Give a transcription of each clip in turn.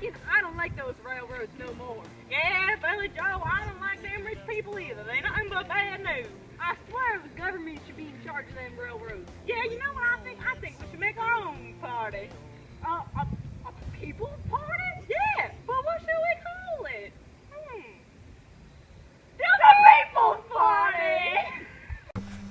I don't like those railroads no more. Yeah, Billy Joe, I don't like them rich people either. They nothing but bad news. I swear the government should be in charge of them railroads. Yeah, you know what I think? I think we should make our own party. A people's party? Yeah, but what should we call it? The People's Party!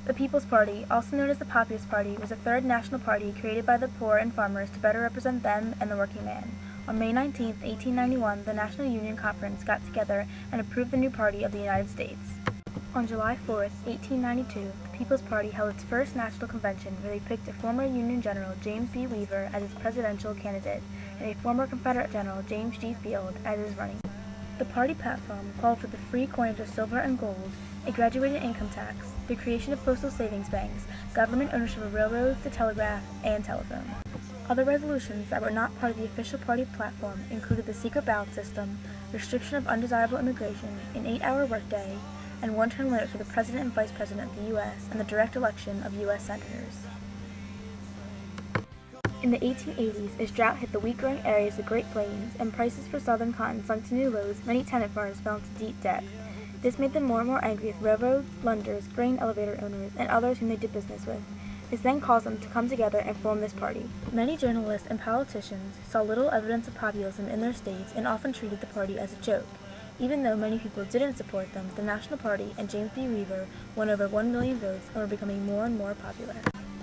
The People's Party, also known as the Populist Party, was a third national party created by the poor and farmers to better represent them and the working man. On May 19, 1891, the National Union Conference got together and approved the new party of the United States. On July 4, 1892, the People's Party held its first national convention where they picked a former Union General, James B. Weaver, as its presidential candidate, and a former Confederate General, James G. Field, as his running mate. The party platform called for the free coinage of silver and gold, a graduated income tax, the creation of postal savings banks, government ownership of railroads, the telegraph, and telephone. Other resolutions that were not part of the official party platform included the secret ballot system, restriction of undesirable immigration, an 8-hour workday, and one-term limit for the President and Vice President of the U.S., and the direct election of U.S. Senators. In the 1880s, as drought hit the wheat-growing areas of the Great Plains and prices for southern cotton sunk to new lows, many tenant farmers fell into deep debt. This made them more and more angry with railroads, lenders, grain elevator owners, and others whom they did business with. This then caused them to come together and form this party. Many journalists and politicians saw little evidence of populism in their states and often treated the party as a joke. Even though many people didn't support them, the National Party and James B. Weaver won over 1 million votes and were becoming more and more popular.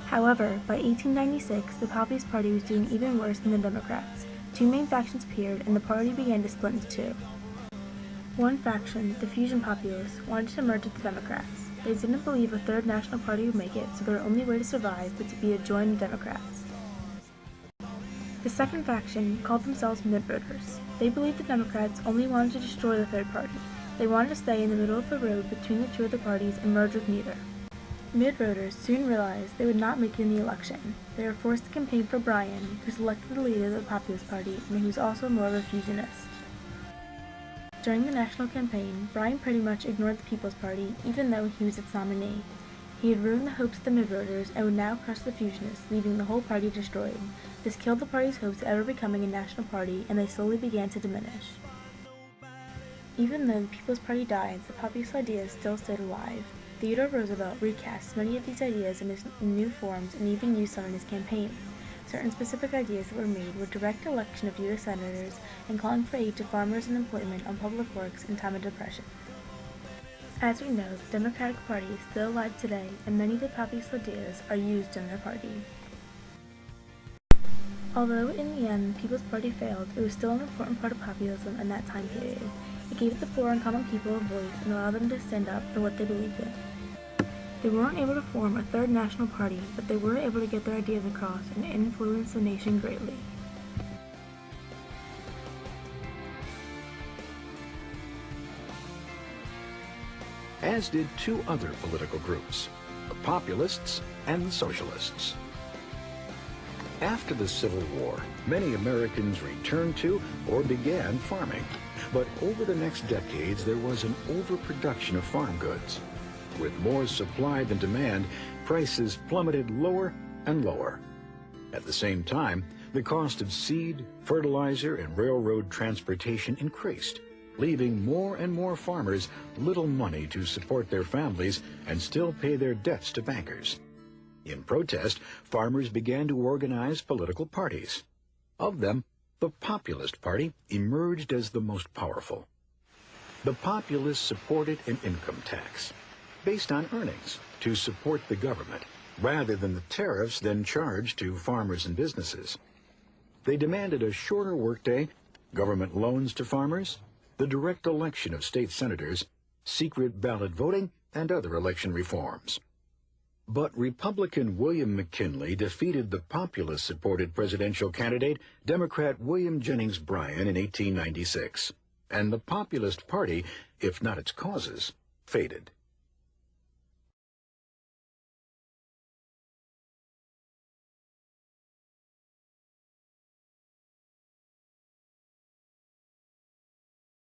However, by 1896, the Populist Party was doing even worse than the Democrats. Two main factions appeared, and the party began to split into two. One faction, the Fusion Populists, wanted to merge with the Democrats. They didn't believe a third national party would make it, so their only way to survive would be to join the Democrats. The second faction called themselves Mid-Voters. They believed the Democrats only wanted to destroy the third party. They wanted to stay in the middle of the road between the two other parties and merge with neither. Mid-voters soon realized they would not make it in the election. They were forced to campaign for Bryan, who was elected the leader of the Populist Party and who was also more of a fusionist. During the national campaign, Bryan pretty much ignored the People's Party, even though he was its nominee. He had ruined the hopes of the mid-voters and would now crush the fusionists, leaving the whole party destroyed. This killed the party's hopes of ever becoming a national party, and they slowly began to diminish. Even though the People's Party died, the populist ideas still stayed alive. Theodore Roosevelt recast many of these ideas in new forms and even used some in his campaign. Certain specific ideas that were made were direct election of U.S. senators and calling for aid to farmers and employment on public works in time of depression. As we know, the Democratic Party is still alive today, and many of the populist ideas are used in their party. Although in the end the People's Party failed, it was still an important part of populism in that time period. It gave the poor and common people a voice and allowed them to stand up for what they believed in. They weren't able to form a third national party, but they were able to get their ideas across and influence the nation greatly. As did two other political groups, the Populists and the Socialists. After the Civil War, many Americans returned to or began farming. But over the next decades, there was an overproduction of farm goods. With more supply than demand, prices plummeted lower and lower. At the same time, the cost of seed, fertilizer, and railroad transportation increased, leaving more and more farmers little money to support their families and still pay their debts to bankers. In protest, farmers began to organize political parties. Of them, the Populist Party emerged as the most powerful. The Populists supported an income tax based on earnings to support the government, rather than the tariffs then charged to farmers and businesses. They demanded a shorter workday, government loans to farmers, the direct election of state senators, secret ballot voting, and other election reforms. But Republican William McKinley defeated the populist-supported presidential candidate, Democrat William Jennings Bryan, in 1896, and the Populist Party, if not its causes, faded.